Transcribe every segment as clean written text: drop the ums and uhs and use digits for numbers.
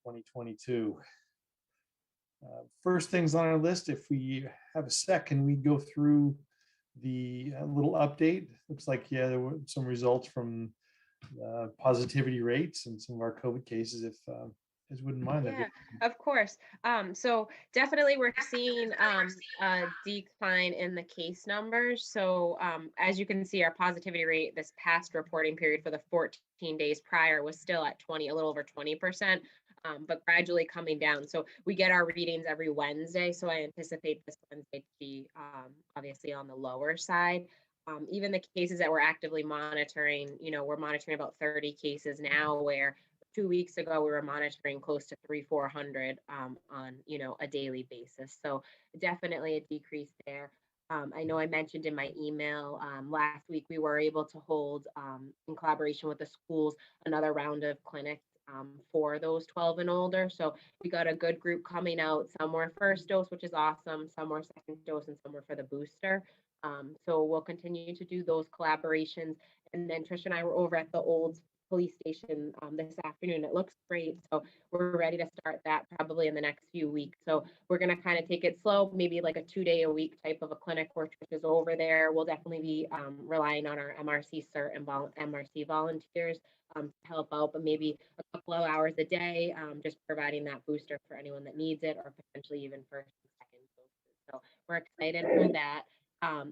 2022. First things on our list, if we have a second, we go through the little update. Looks like, yeah, there were some results from positivity rates and some of our COVID cases, if you wouldn't mind. Yeah, of course. So definitely we're seeing a decline in the case numbers. So as you can see, our positivity rate this past reporting period for the 14 days prior was still at a little over 20%, but gradually coming down. So we get our readings every Wednesday. So I anticipate this Wednesday to be obviously on the lower side. Even the cases that we're actively monitoring, we're monitoring about 30 cases now, where 2 weeks ago we were monitoring close to 400 on a daily basis. So definitely a decrease there. I know I mentioned in my email last week we were able to hold, in collaboration with the schools, another round of clinics for those 12 and older. So we got a good group coming out. Some were first dose, which is awesome. Some were second dose, and some were for the booster. So we'll continue to do those collaborations. And then Trish and I were over at the old police station this afternoon. It looks great. So we're ready to start that probably in the next few weeks. So we're going to kind of take it slow, maybe like a 2-day-a-week type of a clinic where Trish is over there. We'll definitely be relying on our MRC cert and MRC volunteers to help out, but maybe a couple of hours a day, just providing that booster for anyone that needs it, or potentially even first and second doses. So we're excited for that.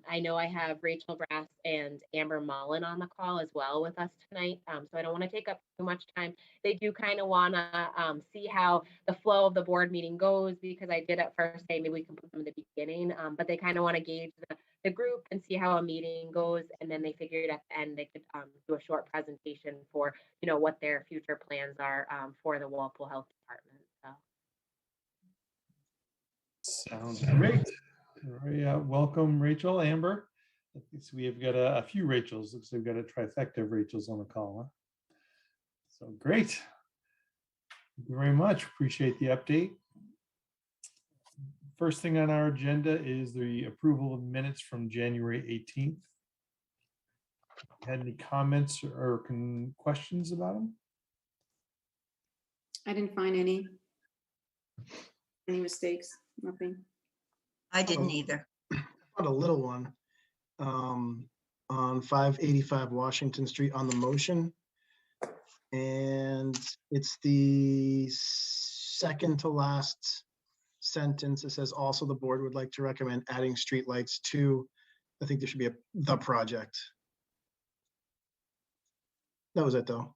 I know I have Rachel Brass and Amber Mullen on the call as well with us tonight, so I don't want to take up too much time. They do kind of want to see how the flow of the board meeting goes, because I did at first say maybe we can put them in the beginning, but they kind of want to gauge the group and see how a meeting goes, and then they figured at the end they could do a short presentation for what their future plans are for the Walpole Health Department. So. Sounds great. Welcome, Rachel, Amber. We have got a few Rachels. Looks like we've got a trifecta of Rachels on the call. Huh? So great. Thank you very much. Appreciate the update. First thing on our agenda is the approval of minutes from January 18th. Had any comments or questions about them? I didn't find any mistakes, nothing. I didn't either. I found a little one on 585 Washington Street on the motion. And it's the second to last sentence. It says also the board would like to recommend adding streetlights to, I think there should be the project. That was it though.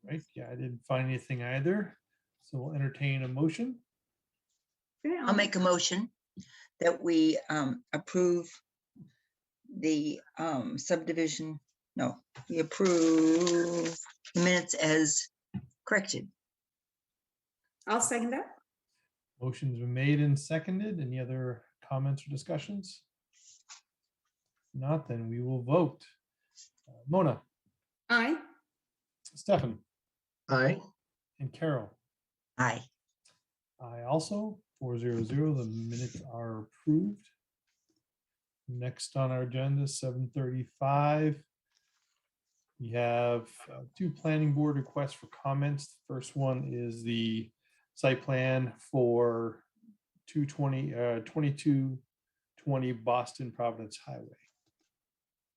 Right, yeah, I didn't find anything either. So we'll entertain a motion. I'll make a motion that we approve the subdivision. No, we approve the minutes as corrected. I'll second that. Motion's been made and seconded. Any other comments or discussions? If not, then we will vote. Mona. Aye. Stefan. Aye. And Carol. Aye. I also. 400. The minutes are approved. Next on our agenda, 7:35. We have 2 planning board requests for comments. The first one is the site plan for 2220 Boston Providence Highway.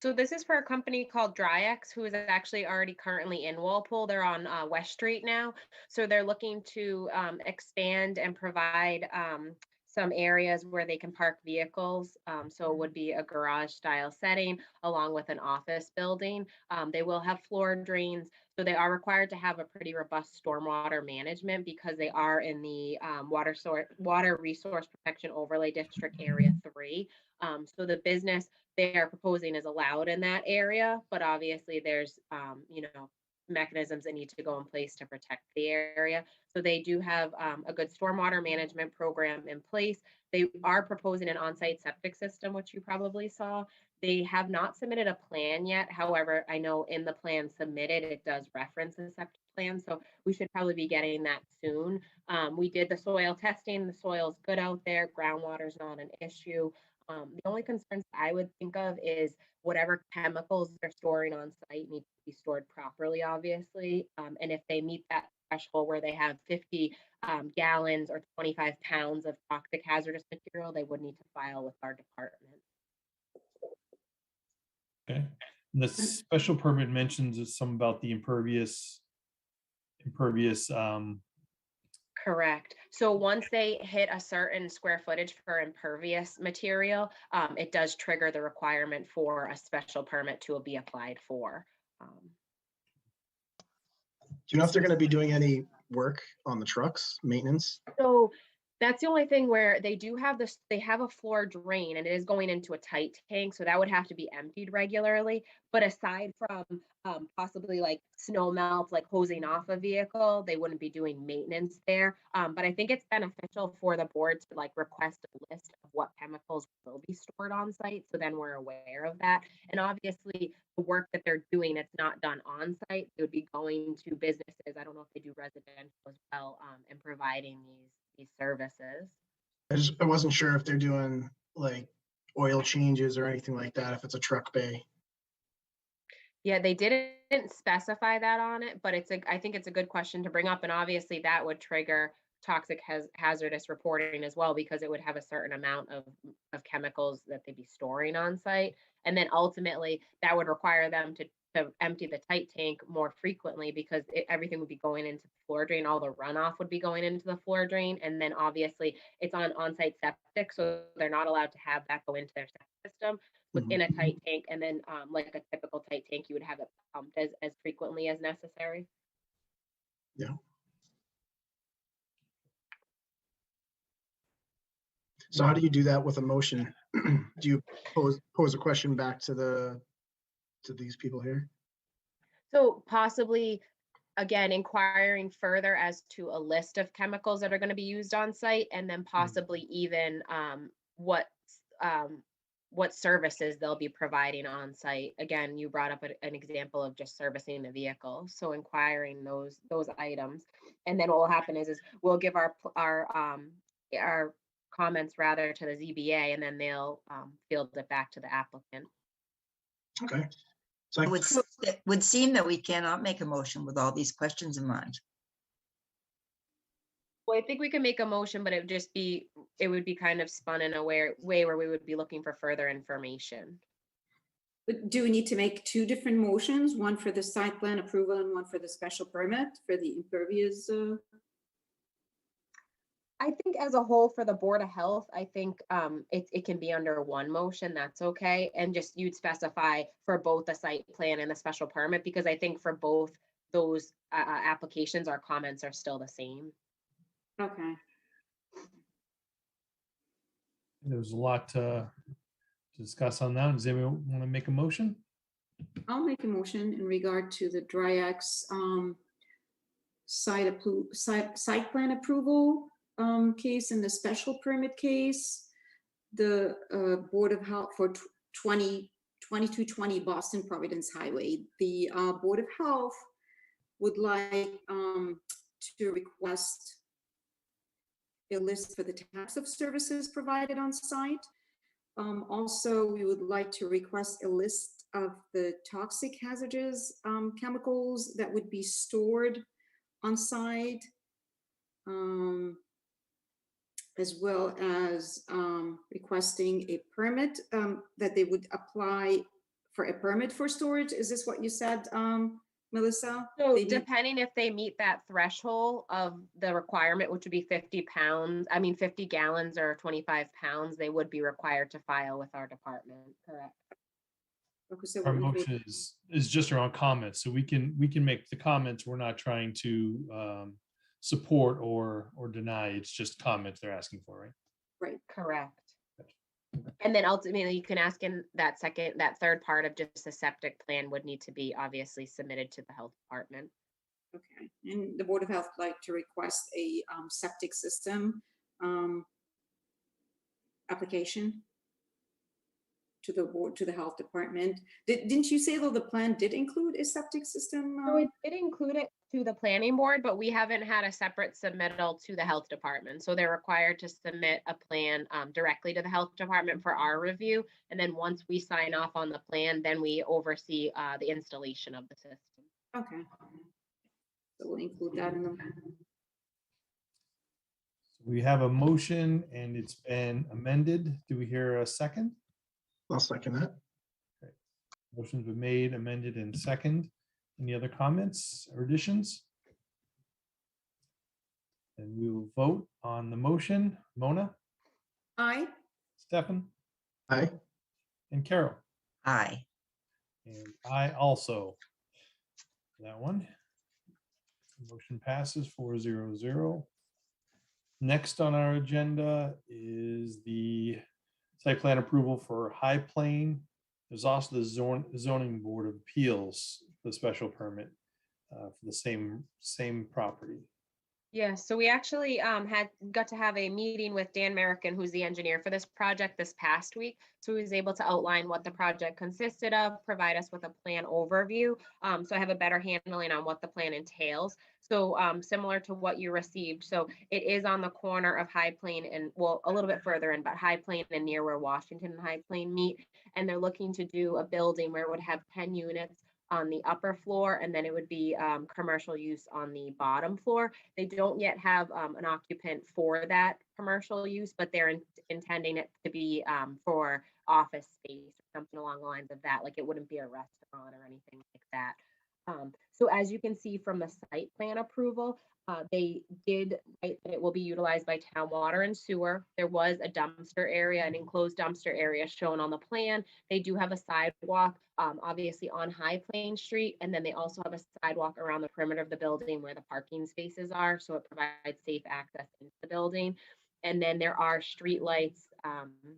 So this is for a company called Dryex, who is actually already currently in Walpole. They're on West Street now. So they're looking to expand and provide some areas where they can park vehicles. So it would be a garage style setting along with an office building. They will have floor drains. So they are required to have a pretty robust stormwater management because they are in the Water Resource Protection Overlay District Area 3. So the business they are proposing is allowed in that area, but obviously there's, mechanisms that need to go in place to protect the area. So they do have a good stormwater management program in place. They are proposing an on-site septic system, which you probably saw. They have not submitted a plan yet. However, I know in the plan submitted, it does reference the septic plan. So we should probably be getting that soon. We did the soil testing. The soil is good out there. Groundwater is not an issue. The only concerns I would think of is whatever chemicals they're storing on site need to be stored properly, obviously. And if they meet that threshold where they have 50 gallons or 25 pounds of toxic hazardous material, they would need to file with our department. Okay. And the special permit mentions some about the impervious, Correct. So once they hit a certain square footage for impervious material, it does trigger the requirement for a special permit to be applied for. Do you know if they're going to be doing any work on the trucks, maintenance? So that's the only thing where they do have this, they have a floor drain and it is going into a tight tank. So that would have to be emptied regularly. But aside from possibly like snow melt, like hosing off a vehicle, they wouldn't be doing maintenance there. But I think it's beneficial for the board to like request a list of what chemicals will be stored on site. So then we're aware of that. And obviously the work that they're doing, it's not done on site. It would be going to businesses. I don't know if they do residential as well, and providing these services. I wasn't sure if they're doing like oil changes or anything like that, if it's a truck bay. Yeah, they didn't specify that on it, but I think it's a good question to bring up. And obviously that would trigger toxic hazardous reporting as well, because it would have a certain amount of chemicals that they'd be storing on site. And then ultimately that would require them to empty the tight tank more frequently, because everything would be going into the floor drain. All the runoff would be going into the floor drain. And then obviously it's on-site septic, so they're not allowed to have that go into their septic system within a tight tank. And then like a typical tight tank, you would have it pumped as frequently as necessary. Yeah. So how do you do that with a motion? Do you pose a question back to these people here? So possibly, again, inquiring further as to a list of chemicals that are going to be used on site, and then possibly even what services they'll be providing on site. Again, you brought up an example of just servicing the vehicle, so inquiring those items, and then what will happen is we'll give our comments rather to the ZBA, and then they'll field it back to the applicant. Okay. So It would seem that we cannot make a motion with all these questions in mind. Well, I think we can make a motion, but it would be kind of spun in a way where we would be looking for further information. But do we need to make two different motions, one for the site plan approval and one for the special permit for the impervious? I think as a whole for the Board of Health, I think it can be under one motion, that's okay. And just you'd specify for both the site plan and the special permit, because I think for both those applications, our comments are still the same. Okay. there's a lot to discuss on that. Does anyone want to make a motion? I'll make a motion in regard to the Dryax site plan approval case and the special permit case. The Board of Health for 2220 Boston Providence Highway. The Board of Health would like to request a list for the types of services provided on site. Also, we would like to request a list of the toxic hazardous chemicals that would be stored on site, as well as requesting a permit, that they would apply for a permit for storage. Is this what you said, Melissa? So They need- depending if they meet that threshold of the requirement, which would be 50 gallons or 25 pounds, they would be required to file with our department, correct? Okay, so Our we would- motion is just around comments, so we can make the comments. We're not trying to support or deny. It's just comments they're asking for, right? Right. Correct. And then ultimately you can ask in that third part of just the septic plan would need to be obviously submitted to the health department. Okay, and the Board of Health would like to request a septic system application to the health department. Didn't you say though the plan did include a septic system? So it include it to the planning board, but we haven't had a separate submittal to the health department. So they're required to submit a plan directly to the health department for our review. And then once we sign off on the plan, then we oversee the installation of the system. Okay. So we'll include that in the, We have a motion and it's been amended. Do we hear a second? I'll second that. Motion's been made, amended, and second. Any other comments or additions? And we will vote on the motion. Mona, aye. Stefan, Aye. and Carol. Aye. And I also. That one. Motion passes 4-0-0. Next on our agenda is the site plan approval for High Plain. There's also the zoning board of appeals, the special permit for the same property. Yeah, so we actually got to have a meeting with Dan Merrickin, who's the engineer for this project this past week. So he was able to outline what the project consisted of, provide us with a plan overview. So I have a better handling on what the plan entails. So similar to what you received. So it is on the corner of High Plain and, well, a little bit further in, but High Plain and near where Washington and High Plain meet. And they're looking to do a building where it would have 10 units on the upper floor, and then it would be commercial use on the bottom floor. They don't yet have an occupant for that commercial use, but they're intending it to be for office space or something along the lines of that. Like it wouldn't be a restaurant or anything like that. So as you can see from the site plan approval, they did write that it will be utilized by town water and sewer. There was a dumpster area, an enclosed dumpster area shown on the plan. They do have a sidewalk, obviously on High Plain Street, and then they also have a sidewalk around the perimeter of the building where the parking spaces are, so it provides safe access into the building. And then there are street lights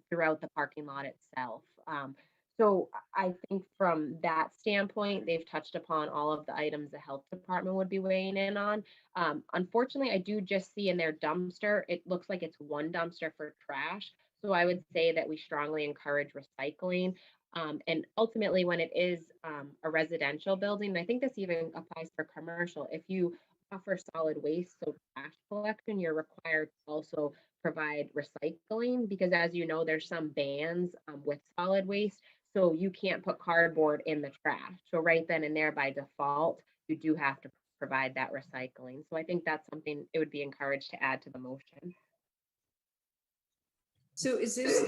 throughout the parking lot itself. So I think from that standpoint, they've touched upon all of the items the health department would be weighing in on. Unfortunately, I do just see in their dumpster, it looks like it's one dumpster for trash. So I would say that we strongly encourage recycling. And ultimately, when it is a residential building, and I think this even applies for commercial, if you offer solid waste, so trash collection, you're required to also provide recycling because as you know, there's some bans with solid waste. So you can't put cardboard in the trash. So right then and there by default, you do have to provide that recycling. So I think that's something it would be encouraged to add to the motion. So is this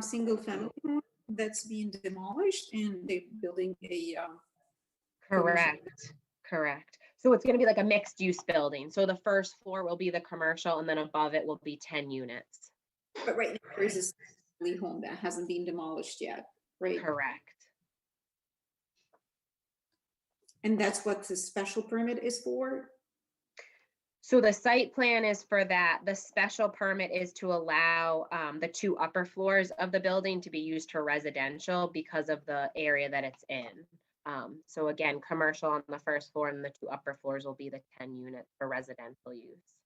single family home that's being demolished and they're building a Correct. Correct. So it's going to be like a mixed use building. So the first floor will be the commercial and then above it will be 10 units. but right now there is a single home that hasn't been demolished yet, right? Correct. And that's what the special permit is for? So the site plan is for that. The special permit is to allow the two upper floors of the building to be used for residential because of the area that it's in. So again, commercial on the first floor and the two upper floors will be the 10 units for residential use.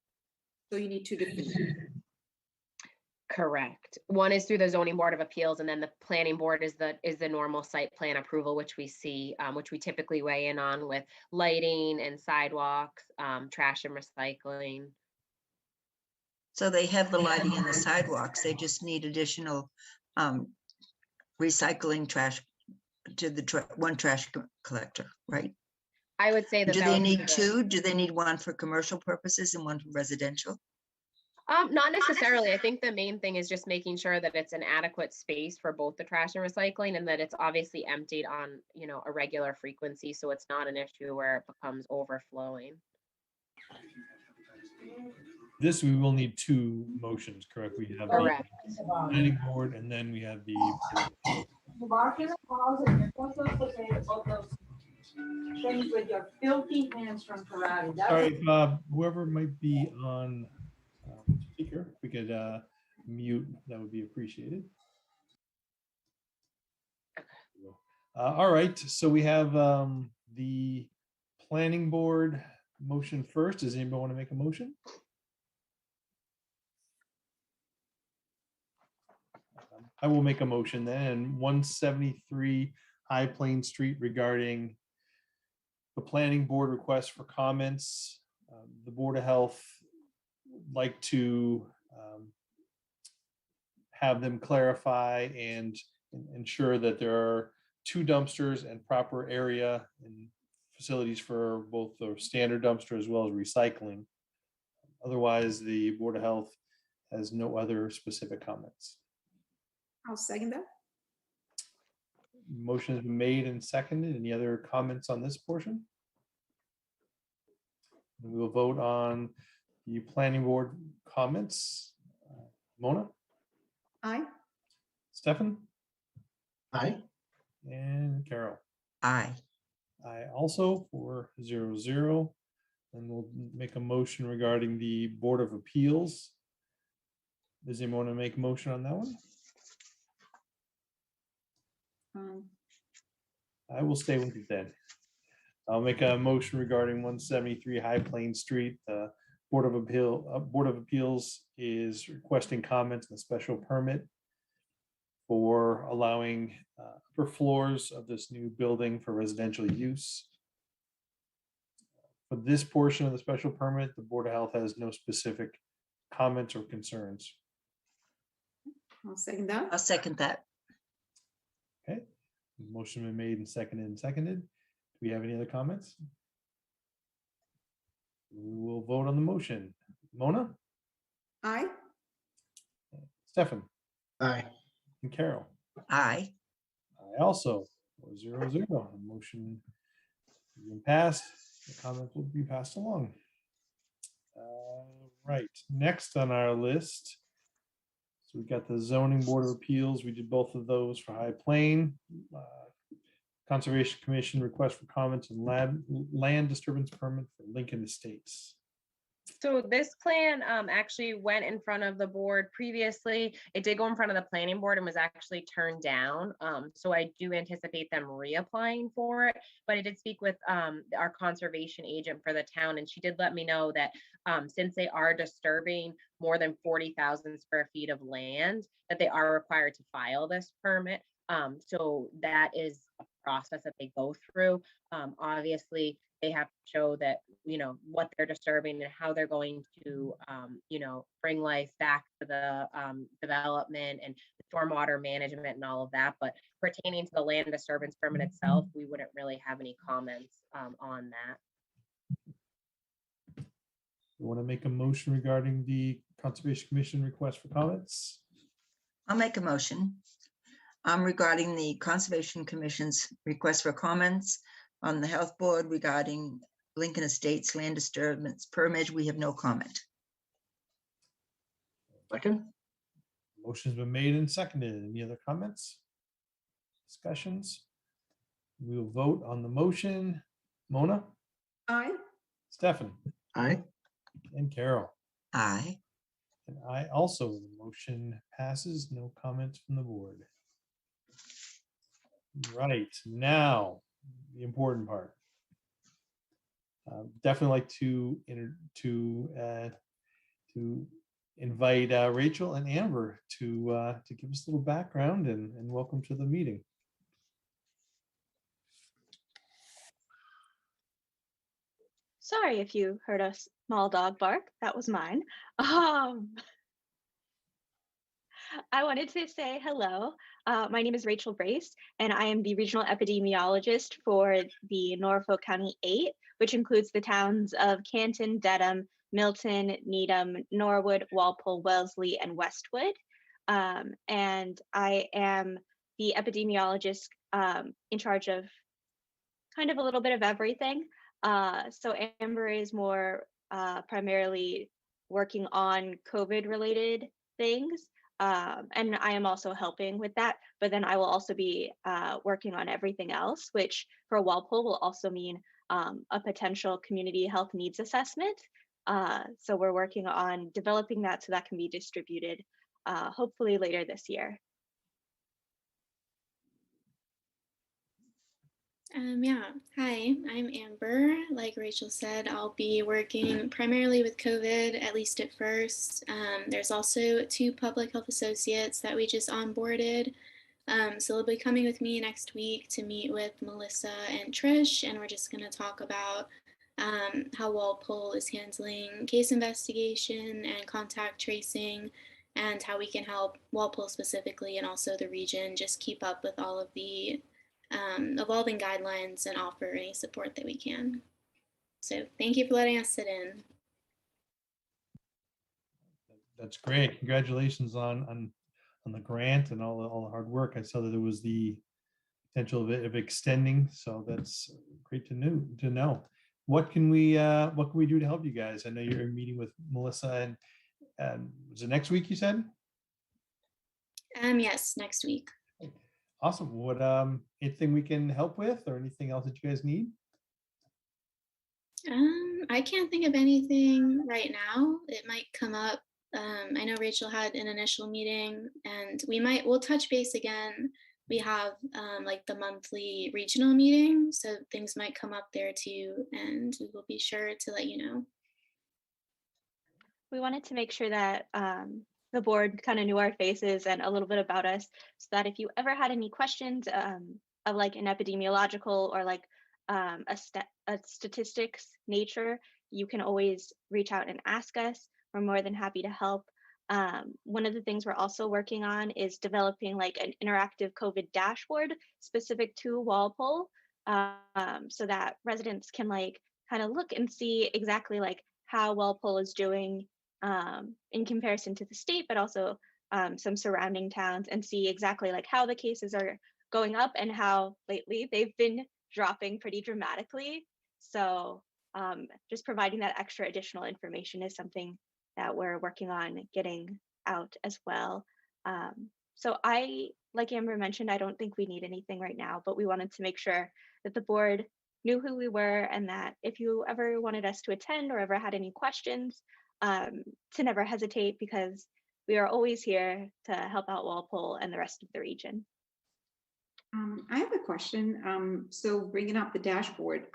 So you need to define. Correct. One is through the zoning board of appeals, and then the planning board is the normal site plan approval, which we see, which we typically weigh in on with lighting and sidewalks, trash and recycling. So they have the lighting and the sidewalks. They just need additional recycling trash to the one trash collector, right? I would say that. Do that they would be need the- two? Do they need one for commercial purposes and one for residential? Not necessarily. I think the main thing is just making sure that it's an adequate space for both the trash and recycling and that it's obviously emptied on, a regular frequency. So it's not an issue where it becomes overflowing. This, we will need two motions, correct? We have the Correct. planning board and then we have the, Things with your filthy hands from karate. That's sorry, whoever might be on speaker, if we could mute, that would be appreciated. All right, so we have the planning board motion first. Does anybody want to make a motion? I will make a motion then. 173 High Plain Street regarding the planning board request for comments. The Board of Health would like to have them clarify and ensure that there are 2 dumpsters and proper area and facilities for both the standard dumpster as well as recycling. Otherwise, the Board of Health has no other specific comments. I'll second that. Motion has been made and seconded. Any other comments on this portion? We will vote on the planning board comments. Mona, Aye. Stefan, Aye. and Carol. Aye. I also 4-0-0. And we'll make a motion regarding the Board of Appeals. Does anyone want to make a motion on that one? I will stay with it then. I'll make a motion regarding 173 High Plains Street. The Board of Appeals is requesting comments on the special permit for allowing upper floors of this new building for residential use. For this portion of the special permit, the Board of Health has no specific comments or concerns. I'll second that. I'll second that. Okay, motion been made and seconded. Do we have any other comments? We will vote on the motion. Mona, Aye. Stefan, Aye. and Carol. Aye. I also 4-0-0. The motion has been passed. The comments will be passed along. Right, next on our list. So we got the Zoning Board of Appeals. We did both of those for High Plain. Conservation Commission request for comments and land disturbance permit for Lincoln Estates. So this plan actually went in front of the board previously. It did go in front of the planning board and was actually turned down. So I do anticipate them reapplying for it. But I did speak with our conservation agent for the town, and she did let me know that since they are disturbing more than 40,000 square feet of land, that they are required to file this permit. So that is a process that they go through. Obviously, they have to show that, what they're disturbing and how they're going to, bring life back to the development and stormwater management and all of that. But pertaining to the land disturbance permit itself, we wouldn't really have any comments on that. You want to make a motion regarding the Conservation Commission request for comments? I'll make a motion regarding the Conservation Commission's request for comments on the Health Board regarding Lincoln Estates land disturbance permit. We have no comment. Second. Motion's been made and seconded. Any other comments? Discussions? We will vote on the motion. Mona, Aye. Stefan, Aye. and Carol. Aye. And I also, the motion passes. No comments from the board. Right, now, the important part. Definitely like to invite Rachel and Amber to give us a little background and welcome to the meeting. Sorry if you heard a small dog bark. That was mine. I wanted to say hello. My name is Rachel Brace, and I am the regional epidemiologist for the Norfolk County 8, which includes the towns of Canton, Dedham, Milton, Needham, Norwood, Walpole, Wellesley, and Westwood. And I am the epidemiologist in charge of kind of a little bit of everything. So Amber is more primarily working on COVID-related things. And I am also helping with that, but then I will also be working on everything else, which for Walpole will also mean a potential community health needs assessment. So we're working on developing that so that can be distributed hopefully later this year. Yeah, hi, I'm Amber. Like Rachel said, I'll be working primarily with COVID, at least at first. There's also 2 public health associates that we just onboarded. So they'll be coming with me next week to meet with Melissa and Trish, and we're just going to talk about how Walpole is handling case investigation and contact tracing, and how we can help Walpole specifically and also the region just keep up with all of the evolving guidelines and offer any support that we can. So thank you for letting us sit in. That's great. Congratulations on the grant and all the hard work. I saw that there was the potential of extending, so that's great to know. What can we do to help you guys? I know you're meeting with Melissa and was it next week you said? Yes, next week. Awesome. What anything we can help with or anything else that you guys need? I can't think of anything right now. It might come up. I know Rachel had an initial meeting, and we'll touch base again. We have like the monthly regional meeting, so things might come up there too, and we will be sure to let you know. We wanted to make sure that the board kind of knew our faces and a little bit about us, so that if you ever had any questions of like an epidemiological or like a statistics nature, you can always reach out and ask us. We're more than happy to help. One of the things we're also working on is developing like an interactive COVID dashboard specific to Walpole, so that residents can like kind of look and see exactly like how Walpole is doing in comparison to the state, but also some surrounding towns, and see exactly like how the cases are going up and how lately they've been dropping pretty dramatically. So just providing that extra additional information is something that we're working on getting out as well. So like Amber mentioned, I don't think we need anything right now, but we wanted to make sure that the board knew who we were, and that if you ever wanted us to attend or ever had any questions, to never hesitate, because we are always here to help out Walpole and the rest of the region. I have a question. So bringing up the dashboard,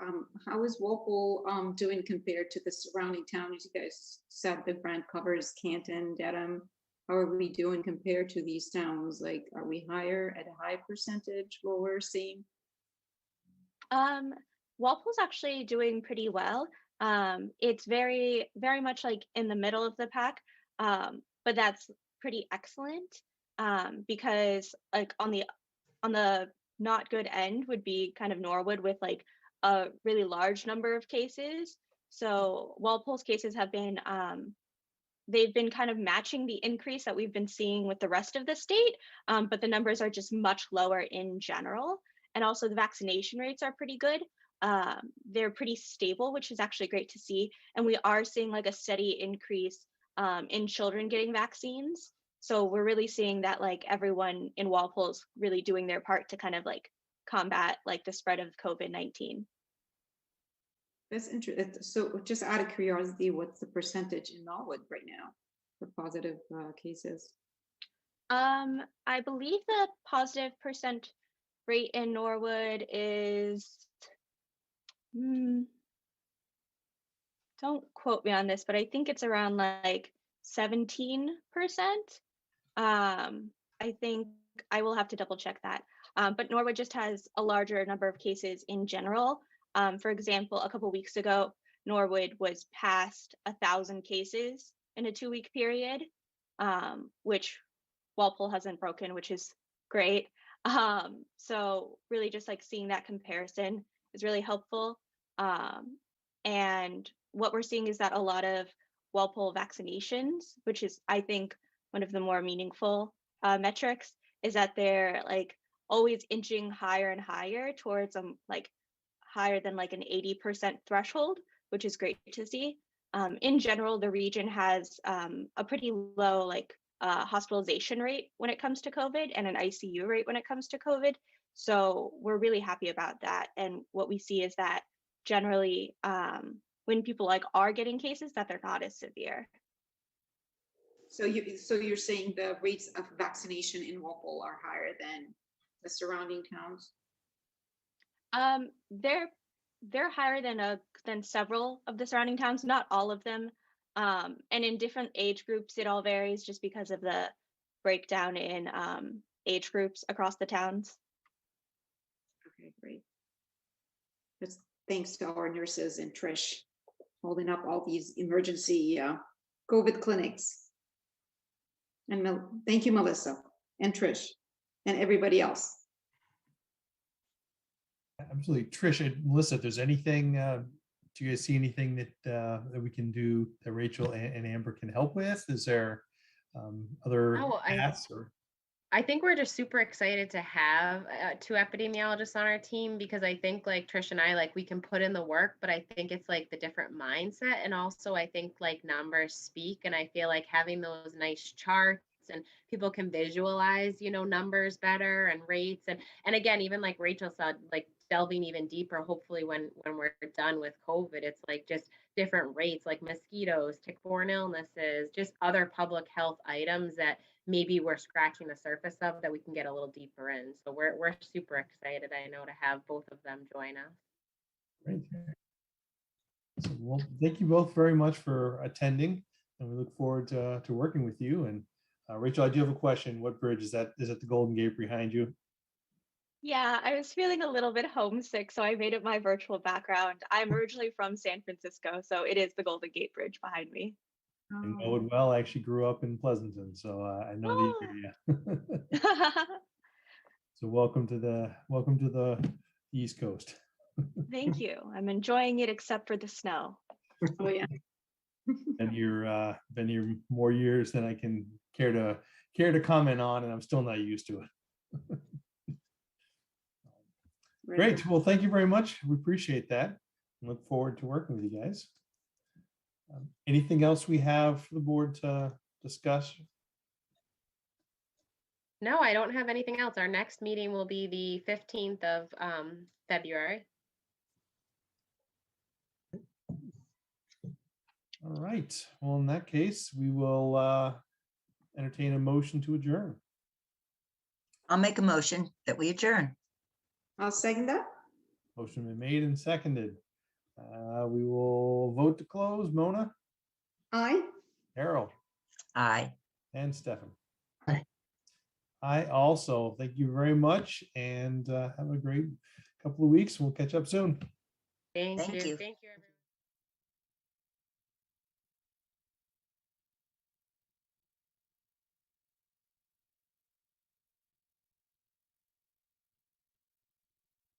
how is Walpole doing compared to the surrounding towns? You guys said the grant covers Canton, Dedham. How are we doing compared to these towns? Like, are we higher at a high percentage, what we're seeing? Walpole's actually doing pretty well. It's very, very much like in the middle of the pack, but that's pretty excellent, because like on the not good end would be kind of Norwood with like a really large number of cases. So Walpole's cases have been they've been kind of matching the increase that we've been seeing with the rest of the state, but the numbers are just much lower in general. And also the vaccination rates are pretty good. They're pretty stable, which is actually great to see. And we are seeing like a steady increase in children getting vaccines. So we're really seeing that like everyone in Walpole's really doing their part to kind of like combat like the spread of COVID-19. That's interesting. So just out of curiosity, what's the percentage in Norwood right now for positive cases? I believe the positive percent rate in Norwood is, don't quote me on this, but I think it's around like 17%. I think I will have to double check that. But Norwood just has a larger number of cases in general. For example, a couple weeks ago, Norwood was past 1,000 cases in a 2-week period, which Walpole hasn't broken, which is great. So really just like seeing that comparison is really helpful. And what we're seeing is that a lot of Walpole vaccinations, which is, I think, one of the more meaningful metrics, is that they're like always inching higher and higher towards like higher than like an 80% threshold, which is great to see. In general, the region has a pretty low like hospitalization rate when it comes to COVID and an ICU rate when it comes to COVID. So we're really happy about that. And what we see is that generally when people like are getting cases, that they're not as severe. So you're saying the rates of vaccination in Walpole are higher than the surrounding towns? They're higher than several of the surrounding towns, not all of them. And in different age groups, it all varies just because of the breakdown in age groups across the towns. Okay, great. Just thanks to our nurses and Trish holding up all these emergency COVID clinics. And thank you, Melissa and Trish and everybody else. Absolutely. Trish and Melissa, if there's anything, do you guys see anything that we can do that Rachel and Amber can help with? Is there other Oh, paths or? I think we're just super excited to have two epidemiologists on our team, because I think like Trish and I, like we can put in the work, but I think it's like the different mindset. And also I think like numbers speak, and I feel like having those nice charts and people can visualize, you know, numbers better and rates. And again, even like Rachel said, like delving even deeper, hopefully when we're done with COVID, it's like just different rates, like mosquitoes, tick-borne illnesses, just other public health items that maybe we're scratching the surface of that we can get a little deeper in. So we're super excited, I know, to have both of them join us. Great. So, well, thank you both very much for attending, and we look forward to working with you. And Rachel, I do have a question. What bridge is that? Is it the Golden Gate behind you? Yeah, I was feeling a little bit homesick, so I made it my virtual background. I'm originally from San Francisco, so it is the Golden Gate Bridge behind me. I know it well. I actually grew up in Pleasanton, so I know the area. So welcome to the East Coast. Thank you. I'm enjoying it except for the snow. Oh, yeah. And you're been here more years than I can care to comment on, and I'm still not used to it. Great. Well, thank you very much. We appreciate that. Look forward to working with you guys. Anything else we have for the board to discuss? No, I don't have anything else. Our next meeting will be the 15th of February. All right. Well, in that case, we will entertain a motion to adjourn. I'll make a motion that we adjourn. I'll second that. Motion been made and seconded. We will vote to close. Mona, Aye. Harold, Aye. and Stefan. Aye. I also thank you very much, and have a great couple of weeks. We'll catch up soon. Thank Thank you. you. Thank you, everyone.